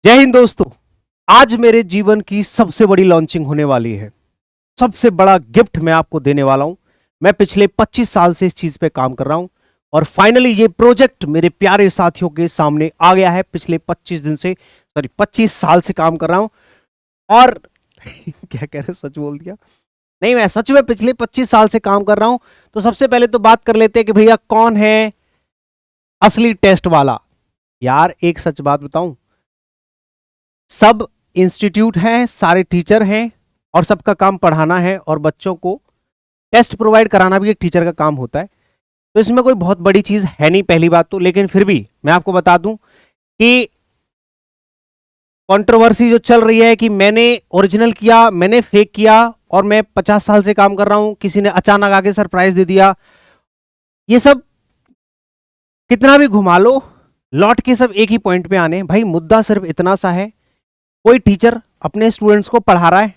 जय हिंद दोस्तों। आज मेरे जीवन की सबसे बड़ी लॉन्चिंग होने वाली है। सबसे बड़ा गिफ्ट मैं आपको देने वाला हूं। मैं पिछले 25 साल से इस चीज पे काम कर रहा हूं और फाइनली ये प्रोजेक्ट मेरे प्यारे साथियों के सामने आ गया है। पिछले 25 दिन से, सॉरी 25 साल से काम कर रहा हूं और क्या कह रहे, सच बोल दिया। नहीं, मैं सच में पिछले 25 साल से काम कर रहा हूं। तो सबसे पहले तो बात कर लेते हैं कि भैया कौन है असली टेस्ट वाला। यार एक सच बात बताऊं, सब इंस्टीट्यूट हैं, सारे टीचर हैं और सबका काम पढ़ाना है और बच्चों को टेस्ट प्रोवाइड कराना भी एक टीचर का काम होता है। तो इसमें कोई बहुत बड़ी चीज है नहीं, पहली बात तो। लेकिन फिर भी मैं आपको बता दूं कि कंट्रोवर्सी जो चल रही है कि मैंने ओरिजिनल किया, मैंने फेक किया और मैं 50 साल से काम कर रहा हूं, किसी ने अचानक आके सरप्राइज दे दिया, ये सब कितना भी घुमा लो, लौट के सब एक ही पॉइंट पे आने। भाई मुद्दा सिर्फ इतना सा है, कोई टीचर अपने स्टूडेंट्स को पढ़ा रहा है,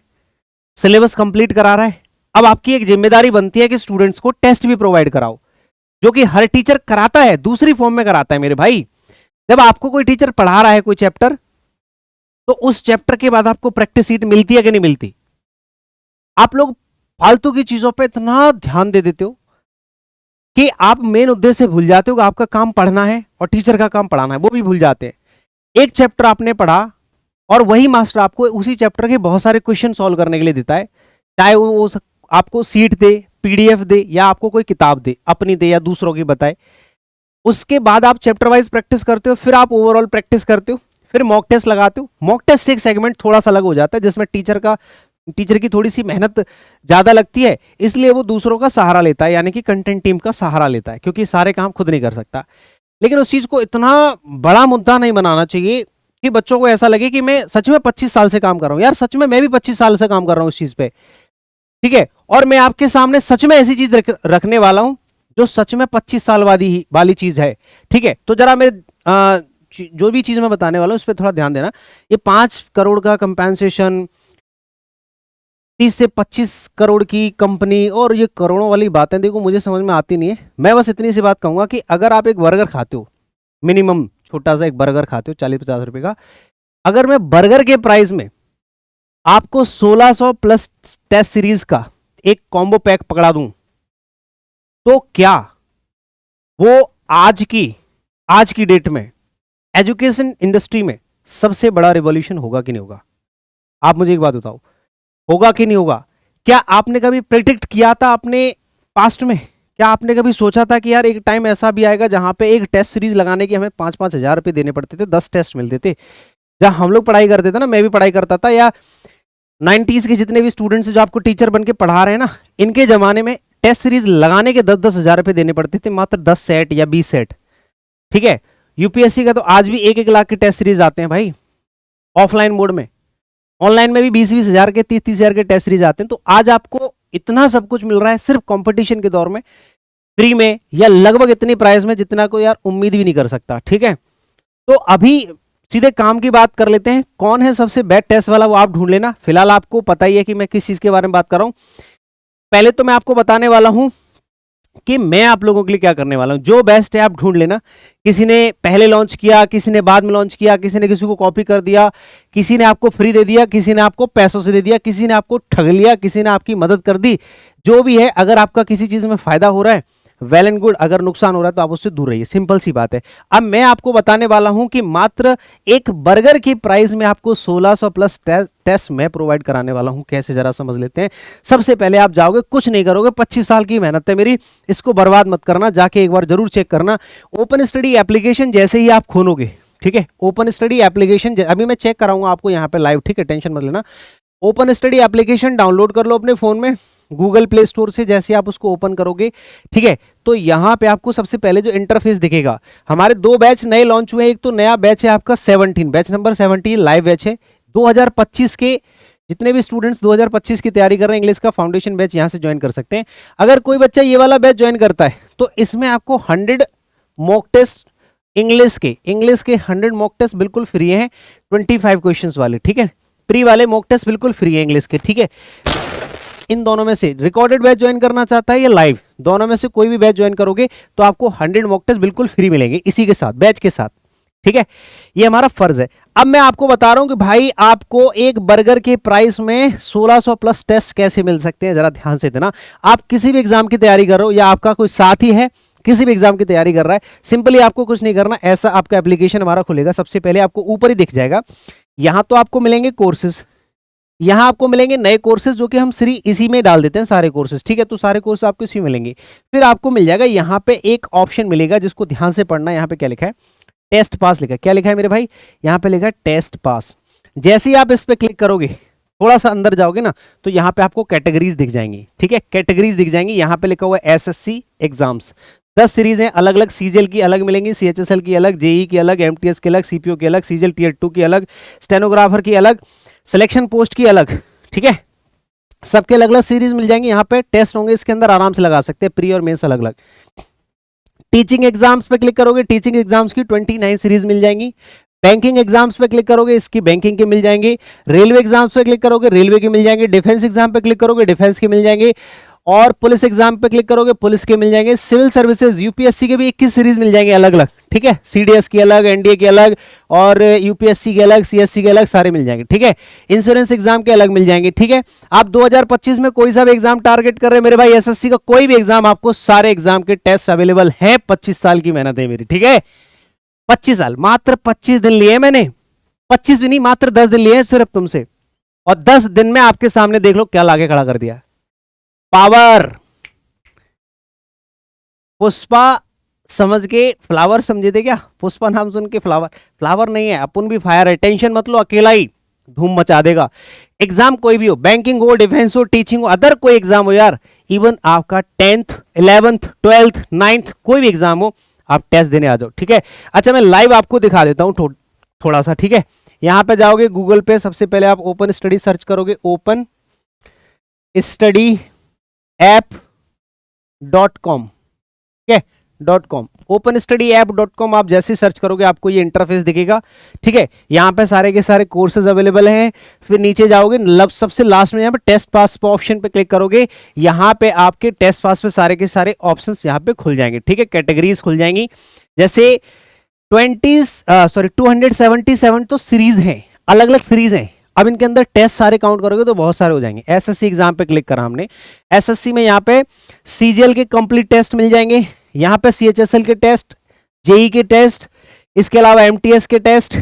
सिलेबस कंप्लीट करा रहा है। अब आपकी एक जिम्मेदारी बनती है कि स्टूडेंट्स को टेस्ट भी प्रोवाइड कराओ, जो कि हर टीचर कराता है, दूसरी फॉर्म में कराता है मेरे भाई। जब आपको कोई टीचर पढ़ा रहा है कोई चैप्टर, तो उस चैप्टर के बाद आपको प्रैक्टिस सीट मिलती है कि नहीं मिलती। आप लोग फालतू की चीजों पर इतना ध्यान दे देते हो कि आप मेन उद्देश्य भूल जाते हो कि आपका काम पढ़ना है और टीचर का काम पढ़ाना है, वो भी भूल जाते हैं। एक चैप्टर आपने पढ़ा और वही मास्टर आपको उसी चैप्टर के बहुत सारे क्वेश्चन सॉल्व करने के लिए देता है, चाहे वो आपको सीट दे, पीडीएफ दे या आपको कोई किताब दे, अपनी दे या दूसरों की बताए। उसके बाद आप चैप्टर वाइज प्रैक्टिस करते हो, फिर आप ओवरऑल प्रैक्टिस करते हो, फिर मॉक टेस्ट लगाते हो। मॉक टेस्ट एक सेगमेंट थोड़ा सा अलग हो जाता है, जिसमें टीचर की थोड़ी सी मेहनत ज्यादा लगती है, इसलिए वो दूसरों का सहारा लेता है, यानी कि कंटेंट टीम का सहारा लेता है, क्योंकि सारे काम खुद नहीं कर सकता। लेकिन उस चीज को इतना बड़ा मुद्दा नहीं बनाना चाहिए कि बच्चों को ऐसा लगे कि मैं सच में 25 साल से काम कर रहा हूं। यार सच में मैं भी 25 साल से काम कर रहा हूं इस चीज पे, ठीक है। और मैं आपके सामने सच में ऐसी चीज रखने वाला हूं जो सच में 25 साल वाली चीज है, ठीक है। तो जरा मेरे जो भी चीज मैं बताने वाला हूं उस पर थोड़ा ध्यान देना। ये 5 करोड़ का कंपेंसेशन, 30 से 25 करोड़ की कंपनी और ये करोड़ों वाली बातें देखो मुझे समझ में आती नहीं है। मैं बस इतनी सी बात कहूंगा कि अगर आप एक बर्गर खाते हो, मिनिमम छोटा सा एक बर्गर खाते हो 40-50 रुपए का, अगर मैं बर्गर के प्राइस में आपको 1600 प्लस टेस्ट सीरीज का एक कॉम्बो पैक पकड़ा दूं, तो क्या वो आज की डेट में एजुकेशन इंडस्ट्री में सबसे बड़ा रिवॉल्यूशन होगा कि नहीं होगा? आप मुझे एक बात बताओ, होगा कि नहीं होगा? क्या आपने कभी प्रेडिक्ट किया था अपने पास्ट में? क्या आपने कभी सोचा था कि यार एक टाइम ऐसा भी आएगा जहां पे एक टेस्ट सीरीज लगाने की हमें 5-5 हजार रुपए देने पड़ते थे, 10 टेस्ट मिलते थे? जहां हम लोग पढ़ाई करते थे ना, मैं भी पढ़ाई करता था, या 90s के जितने भी स्टूडेंट्स जो आपको टीचर बन के पढ़ा रहे हैं ना, इनके जमाने में टेस्ट सीरीज लगाने के 10-10 हजार रुपए देने पड़ते थे, मात्र 10 सेट या 20 सेट, ठीक है। यूपीएससी का तो आज भी 1-1 लाख के टेस्ट सीरीज आते हैं भाई, ऑफलाइन मोड में। ऑनलाइन में भी 20-20 हजार के, 30-30 हजार के टेस्ट सीरीज आते हैं। तो आज आपको इतना सब कुछ मिल रहा है सिर्फ कंपटीशन के दौर में, फ्री में या लगभग इतनी प्राइस में जितना को यार उम्मीद भी नहीं कर सकता, ठीक है। तो अभी सीधे काम की बात कर लेते हैं। कौन है सबसे बेस्ट टेस्ट वाला, वो आप ढूंढ लेना। फिलहाल आपको पता ही है कि मैं किस चीज के बारे में बात कर रहा हूं। पहले तो मैं आपको बताने वाला हूं कि मैं आप लोगों के लिए क्या करने वाला हूं। जो बेस्ट है आप ढूंढ लेना। किसी ने पहले लॉन्च किया, किसी ने बाद में लॉन्च किया, किसी ने किसी को कॉपी कर दिया, किसी ने आपको फ्री दे दिया, किसी ने आपको पैसों से दे दिया, किसी ने आपको ठग लिया, किसी ने आपकी मदद कर दी। जो भी है, अगर आपका किसी चीज में फायदा हो रहा है वेल एंड गुड, अगर नुकसान हो रहा है तो आप उससे दूर रहिए, सिंपल सी बात है। अब मैं आपको बताने वाला हूं कि मात्र एक बर्गर की प्राइस में आपको 1600 प्लस टेस्ट मैं प्रोवाइड कराने वाला हूं। कैसे, जरा समझ लेते हैं। सबसे पहले आप जाओगे, कुछ नहीं करोगे, 25 साल की मेहनत है मेरी, इसको बर्बाद मत करना, जाके एक बार जरूर चेक करना। ओपन स्टडी एप्लीकेशन जैसे ही आप खोलोगे, ठीक है, ओपन स्टडी एप्लीकेशन अभी मैं चेक कराऊंगा आपको यहाँ पे लाइव, ठीक है, टेंशन मत लेना। ओपन स्टडी एप्लीकेशन डाउनलोड कर लो अपने फोन में गूगल प्ले स्टोर से। जैसे आप उसको ओपन करोगे, ठीक है, तो यहां पे आपको सबसे पहले जो इंटरफेस दिखेगा, हमारे 2 बैच नए लॉन्च हुए हैं। एक तो नया बैच है आपका 17, बैच नंबर 17 लाइव बैच है। 2025 के जितने भी स्टूडेंट्स 2025 की तैयारी कर रहे हैं, इंग्लिश का फाउंडेशन बैच यहां से ज्वाइन कर सकते हैं। अगर कोई बच्चा ये वाला बैच ज्वाइन करता है तो इसमें आपको 100 मॉक टेस्ट इंग्लिश के 100 मॉक टेस्ट बिल्कुल फ्री है, 25 क्वेश्चन वाले, ठीक है। प्री वाले मॉक टेस्ट बिल्कुल फ्री है इंग्लिश के, ठीक है। इन दोनों में से रिकॉर्डेड बैच ज्वाइन करना चाहता है या लाइव, दोनों में से कोई भी बैच ज्वाइन करोगे तो आपको 100 मॉक टेस्ट बिल्कुल फ्री मिलेंगे, इसी के साथ, बैच के साथ। ठीक है, ये हमारा फर्ज है। अब मैं आपको बता रहा हूं कि भाई आपको एक बर्गर के प्राइस में 1600 प्लस टेस्ट कैसे मिल सकते हैं, जरा ध्यान से देना। आप किसी भी एग्जाम की तैयारी कर रहे हो या आपका कोई साथी है किसी भी एग्जाम की तैयारी कर रहा है, सिंपली आपको कुछ नहीं करना, ऐसा आपका एप्लीकेशन हमारा खुलेगा। सबसे पहले आपको ऊपर ही दिख जाएगा, यहां तो आपको मिलेंगे कोर्सेज, यहां आपको मिलेंगे नए कोर्सेज जो कि हम इसी में डाल देते हैं सारे कोर्सेज, ठीक है। तो सारे कोर्स आपको इसी में मिलेंगे। फिर आपको मिल जाएगा यहां पे एक ऑप्शन मिलेगा जिसको ध्यान से पढ़ना। यहां पे क्या लिखा है, टेस्ट पास लिखा है। क्या लिखा है मेरे भाई, यहां पे लिखा है टेस्ट पास। जैसे ही आप इस पे क्लिक करोगे, थोड़ा सा अंदर जाओगे ना, तो यहां पे आपको कैटेगरीज दिख जाएंगी, ठीक है, कैटेगरीज दिख जाएंगी। यहां पे लिखा हुआ है एसएससी एग्जाम्स, 10 सीरीज हैं अलग अलग, सीजीएल की अलग मिलेंगी, सीएचएसएल की अलग, जेई की अलग, एमटीएस की अलग, सीपीओ की अलग, सीजीएल टीयर 2 की अलग, स्टेनोग्राफर की अलग, सिलेक्शन पोस्ट की अलग, ठीक है, सबके अलग अलग सीरीज मिल जाएंगी। यहाँ पे टेस्ट होंगे, इसके अंदर आराम से लगा सकते हैं, प्री और मेंस अलग अलग। टीचिंग एग्जाम्स पे क्लिक करोगे, टीचिंग एग्जाम्स की 29 सीरीज मिल जाएंगी। बैंकिंग एग्जाम्स पे क्लिक करोगे, इसकी बैंकिंग के मिल जाएंगे। रेलवे एग्जाम्स पे क्लिक करोगे, रेलवे के मिल जाएंगे। डिफेंस एग्जाम पे क्लिक करोगे, डिफेंस के मिल जाएंगे। और पुलिस एग्जाम पे क्लिक करोगे, पुलिस के मिल जाएंगे। सिविल सर्विसेज यूपीएससी के भी 21 सीरीज मिल जाएंगे अलग अलग, ठीक है, सीडीएस की अलग, एनडीए की अलग, और यूपीएससी के अलग, सीएससी के अलग, सारे मिल जाएंगे, ठीक है। इंश्योरेंस एग्जाम के अलग मिल जाएंगे, ठीक है। आप 2025 में कोई सा भी एग्जाम टारगेट कर रहे हैं मेरे भाई, एसएससी का कोई भी एग्जाम, आपको सारे एग्जाम के टेस्ट अवेलेबल है। 25 साल की मेहनत है मेरी, ठीक है, 25 साल, मात्र 25 दिन लिए मैंने, 25 भी नहीं, मात्र 10 दिन लिए सिर्फ तुमसे, और 10 दिन में आपके सामने देख लो क्या लाके खड़ा कर दिया। पावर, पुष्पा समझ के फ्लावर समझे थे क्या, पुष्पा नाम सुन के फ्लावर, फ्लावर नहीं है, अपन भी फायर है, टेंशन मत लो, अकेला ही धूम मचा देगा। एग्जाम कोई भी हो, बैंकिंग हो, डिफेंस हो, टीचिंग हो, अदर कोई एग्जाम हो यार, इवन आपका 10th 11th 12th 9th कोई भी एग्जाम हो, आप टेस्ट देने आ जाओ, ठीक है। अच्छा मैं लाइव आपको दिखा देता हूं थोड़ा सा, ठीक है। यहां पे जाओगे गूगल पे, सबसे पहले आप ओपन स्टडी सर्च करोगे, ओपन स्टडी ऐप.com, ठीक है, .com, ओपन स्टडी ऐप.com आप जैसे सर्च करोगे आपको ये इंटरफेस दिखेगा, ठीक है। यहाँ पे सारे के सारे कोर्सेज अवेलेबल हैं। फिर नीचे जाओगे, सबसे लास्ट में यहाँ पे टेस्ट पास ऑप्शन पे क्लिक करोगे, यहाँ पे आपके टेस्ट पास पे सारे के सारे ऑप्शंस यहाँ पे खुल जाएंगे, ठीक है, कैटेगरीज खुल जाएंगी। जैसे 277 तो सीरीज हैं, अलग अलग सीरीज हैं। अब इनके अंदर टेस्ट सारे काउंट करोगे तो बहुत सारे हो जाएंगे। एसएससी एग्जाम पे क्लिक करा हमने, एसएससी में यहाँ पे सीजीएल के कंप्लीट टेस्ट मिल जाएंगे, यहाँ पे सीएचएसएल के टेस्ट, जेई के टेस्ट, इसके अलावा एमटीएस के टेस्ट,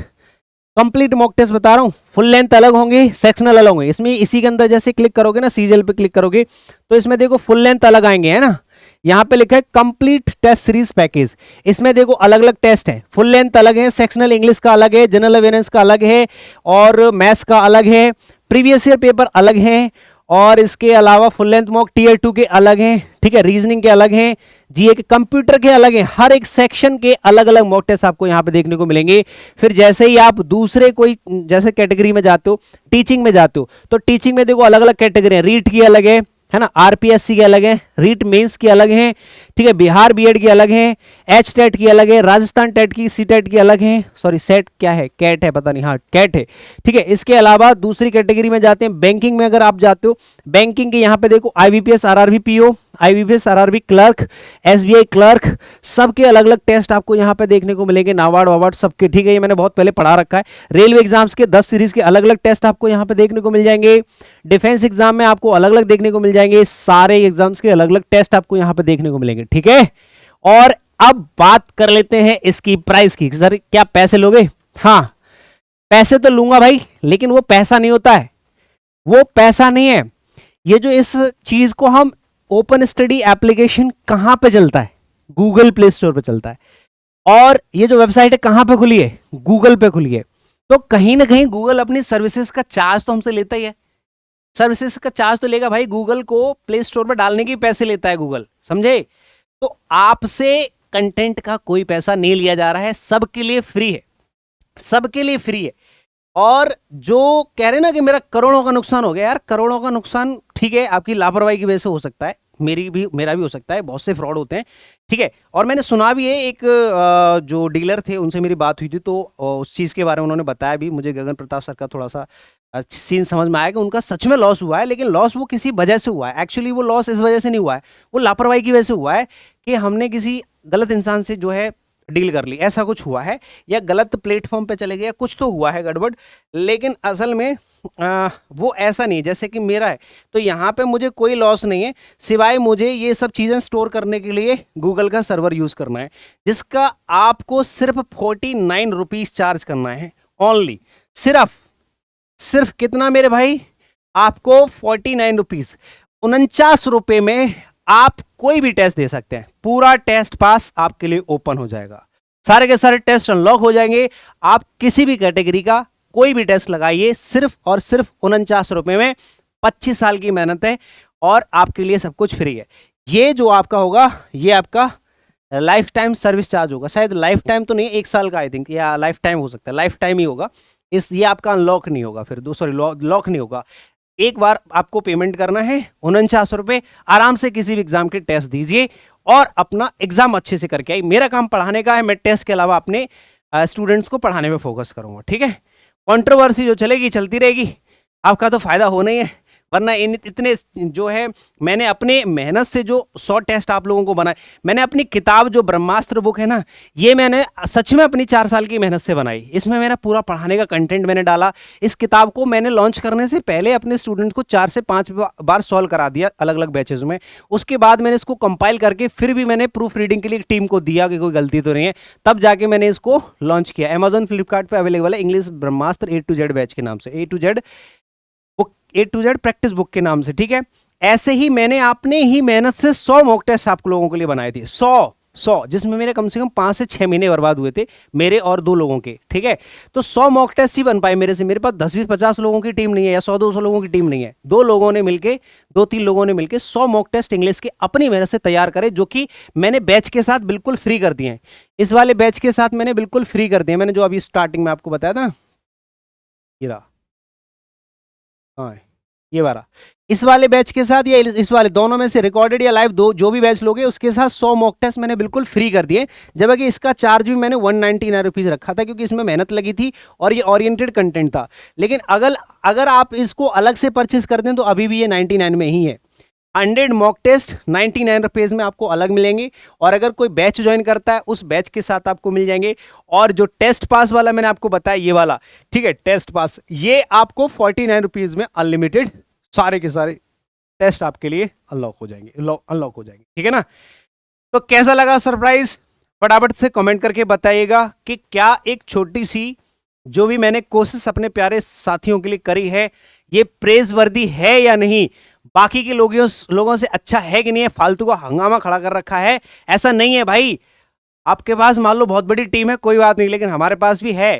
कंप्लीट मॉक टेस्ट बता रहा हूँ, फुल लेंथ अलग होंगे, सेक्शनल अलग होंगे। इसमें इसी के अंदर जैसे क्लिक करोगे ना, सीजीएल पे क्लिक करोगे तो इसमें देखो फुल लेंथ अलग आएंगे, है ना। यहाँ पे लिखा है कंप्लीट टेस्ट सीरीज पैकेज, इसमें देखो अलग अलग टेस्ट हैं, फुल लेंथ अलग है, सेक्शनल इंग्लिश का अलग है, जनरल अवेयरनेस का अलग है, और मैथ्स का अलग है, प्रीवियस ईयर पेपर अलग है, और इसके अलावा फुल लेंथ मॉक टीयर 2 के अलग हैं, ठीक है, रीजनिंग के अलग हैं, जीए के, कंप्यूटर के अलग हैं। हर एक सेक्शन के अलग अलग मॉक टेस्ट आपको यहाँ पे देखने को मिलेंगे। फिर जैसे ही आप दूसरे कोई जैसे कैटेगरी में जाते हो, टीचिंग में जाते हो, तो टीचिंग में देखो अलग अलग कैटेगरी है, रीट की अलग है ना, आरपीएससी के अलग है, रीट मेंस की अलग है, ठीक है, बिहार बीएड की अलग है, एच टेट की अलग है, राजस्थान टेट की, सी टेट की अलग है, सॉरी सेट क्या है, कैट है, पता नहीं, हाँ कैट है, ठीक है। इसके अलावा दूसरी कैटेगरी में जाते हैं, बैंकिंग में अगर आप जाते हो, बैंकिंग के यहाँ पे देखो IBPS, RRB PO, IBPS, RRB clerk, SBI clerk, सबके अलग अलग टेस्ट आपको यहाँ पे देखने को मिलेंगे, नाबार्ड वाबार्ड सबके, ठीक है, ये मैंने बहुत पहले पढ़ा रखा है। रेलवे एग्जाम्स के 10 सीरीज के अलग अलग टेस्ट आपको यहाँ पे देखने को मिल जाएंगे। डिफेंस एग्जाम में आपको अलग अलग देखने को मिल जाएंगे, सारे एग्जाम्स के अलग अलग टेस्ट आपको यहाँ पे देखने को मिलेंगे, ठीक है। और अब बात कर लेते हैं इसकी प्राइस की, सर क्या पैसे लोगे? हाँ पैसे तो लूंगा भाई, लेकिन वो पैसा नहीं होता है, वो पैसा नहीं है। ये जो इस चीज को हम ओपन स्टडी एप्लीकेशन कहां पे चलता है? गूगल प्ले स्टोर पे चलता है। और ये जो वेबसाइट है कहां पे खुली है? गूगल पे खुली है। तो कहीं ना कहीं गूगल अपनी सर्विसेज का चार्ज तो हमसे लेता ही है, सर्विसेज का चार्ज तो लेगा भाई, गूगल को प्ले स्टोर पर डालने के पैसे लेता है गूगल, समझे। तो आपसे कंटेंट का कोई पैसा नहीं लिया जा रहा है, सबके लिए फ्री है, सबके लिए फ्री है। और जो कह रहे ना कि मेरा करोड़ों का नुकसान हो गया, यार करोड़ों का नुकसान ठीक है आपकी लापरवाही की वजह से हो सकता है, मेरा भी हो सकता है, बहुत से फ्रॉड होते हैं, ठीक है। और मैंने सुना भी है, एक जो डीलर थे उनसे मेरी बात हुई थी, तो उस चीज़ के बारे में उन्होंने बताया भी मुझे, गगन प्रताप सर का थोड़ा सा सीन समझ में आया कि उनका सच में लॉस हुआ है, लेकिन लॉस वो किसी वजह से हुआ है। एक्चुअली वो लॉस इस वजह से नहीं हुआ है, वो लापरवाही की वजह से हुआ है कि हमने किसी गलत इंसान से जो है डील कर ली, ऐसा कुछ हुआ है, या गलत प्लेटफॉर्म पे चले गए, कुछ तो हुआ है गड़बड़। लेकिन असल में वो ऐसा नहीं है जैसे कि मेरा है। तो यहाँ पे मुझे कोई लॉस नहीं है, सिवाय मुझे ये सब चीज़ें स्टोर करने के लिए गूगल का सर्वर यूज़ करना है, जिसका आपको सिर्फ 49 रुपीज़ चार्ज करना है ओनली। सिर्फ कितना मेरे भाई, आपको 49 रुपीज़, 49 रुपये में आप कोई भी टेस्ट दे सकते हैं। पूरा टेस्ट पास आपके लिए ओपन हो जाएगा, सारे के सारे टेस्ट अनलॉक हो जाएंगे। आप किसी भी कैटेगरी का कोई भी टेस्ट लगाइए, सिर्फ और सिर्फ 49 रुपये में। 25 साल की मेहनत है और आपके लिए सब कुछ फ्री है। ये जो आपका होगा, ये आपका लाइफ टाइम सर्विस चार्ज होगा। शायद लाइफ टाइम तो नहीं, 1 साल का आई थिंक, या लाइफ टाइम हो सकता है, लाइफ टाइम ही होगा। ये आपका अनलॉक नहीं होगा, फिर सॉरी लॉक नहीं होगा। एक बार आपको पेमेंट करना है 49 रुपये, आराम से किसी भी एग्जाम के टेस्ट दीजिए और अपना एग्जाम अच्छे से करके आइए। मेरा काम पढ़ाने का है, मैं टेस्ट के अलावा अपने स्टूडेंट्स को पढ़ाने पे फोकस करूंगा, ठीक है। कंट्रोवर्सी जो चलेगी चलती रहेगी, आपका तो फायदा होना ही है, वरना इतने जो है, मैंने अपने मेहनत से जो 100 टेस्ट आप लोगों को बनाए, मैंने अपनी किताब जो ब्रह्मास्त्र बुक है ना, ये मैंने सच में अपनी 4 साल की मेहनत से बनाई। इसमें मेरा पूरा पढ़ाने का कंटेंट मैंने डाला। इस किताब को मैंने लॉन्च करने से पहले अपने स्टूडेंट्स को 4 से 5 बार सॉल्व करा दिया अलग अलग बैचेज में। उसके बाद मैंने इसको कंपाइल करके फिर भी मैंने प्रूफ रीडिंग के लिए टीम को दिया कि कोई गलती तो नहीं है, तब जाके मैंने इसको लॉन्च किया। अमेजॉन फ्लिपकार्ट पर अवेलेबल है, English Brahmastra A to Z batch के नाम से, A to Z practice book के नाम से, ठीक है। ऐसे ही मैंने अपने ही मेहनत से 100 मॉक टेस्ट आप लोगों के लिए बनाए थे, 100, जिसमें मेरे कम से कम 5 से 6 महीने बर्बाद हुए थे, मेरे और 2 लोगों के, ठीक है। तो 100 मॉक टेस्ट ही बन पाए मेरे से। मेरे पास 10-20-50 लोगों की टीम नहीं है, या 100-200 लोगों की टीम नहीं है। 2 लोगों ने मिलकर, 2-3 लोगों ने मिलकर 100 मॉक टेस्ट इंग्लिश के अपनी मेहनत से तैयार करे, जो कि मैंने बैच के साथ बिल्कुल फ्री कर दिए हैं। इस वाले बैच के साथ मैंने बिल्कुल फ्री कर दिए, मैंने जो अभी स्टार्टिंग में आपको बताया था ना, ये वाला, इस वाले बैच के साथ या इस वाले, दोनों में से रिकॉर्डेड या लाइव, दो जो भी बैच लोगे उसके साथ 100 मॉक टेस्ट मैंने बिल्कुल फ्री कर दिए। जबकि इसका चार्ज भी मैंने 199 रुपीज़ रखा था, क्योंकि इसमें मेहनत लगी थी और ये ओरिएंटेड कंटेंट था। लेकिन अगर आप इसको अलग से परचेस कर दें तो अभी भी ये 99 में ही है। 100 मॉक टेस्ट 99 रुपीज़ में आपको अलग मिलेंगे, और अगर कोई बैच ज्वाइन करता है उस बैच के साथ आपको मिल जाएंगे। और जो टेस्ट पास वाला मैंने आपको बताया, ये वाला, ठीक है, टेस्ट पास, ये आपको 49 रुपीज़ में अनलिमिटेड सारे के सारे टेस्ट आपके लिए अनलॉक हो जाएंगे, ठीक है ना। तो कैसा लगा सरप्राइज, फटाफट से कमेंट करके बताइएगा कि क्या एक छोटी सी जो भी मैंने कोशिश अपने प्यारे साथियों के लिए करी है, ये प्रेज वर्दी है या नहीं, बाकी के लोगों से अच्छा है कि नहीं है। फालतू का हंगामा खड़ा कर रखा है, ऐसा नहीं है भाई। आपके पास मान लो बहुत बड़ी टीम है, कोई बात नहीं, लेकिन हमारे पास भी है,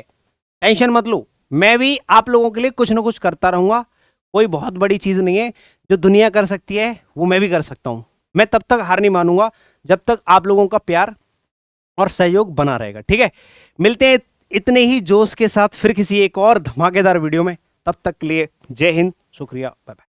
टेंशन मत लो। मैं भी आप लोगों के लिए कुछ ना कुछ करता रहूंगा। कोई बहुत बड़ी चीज नहीं है, जो दुनिया कर सकती है वो मैं भी कर सकता हूं। मैं तब तक हार नहीं मानूंगा जब तक आप लोगों का प्यार और सहयोग बना रहेगा, ठीक है। मिलते हैं इतने ही जोश के साथ फिर किसी एक और धमाकेदार वीडियो में। तब तक के लिए जय हिंद, शुक्रिया, बाय बाय।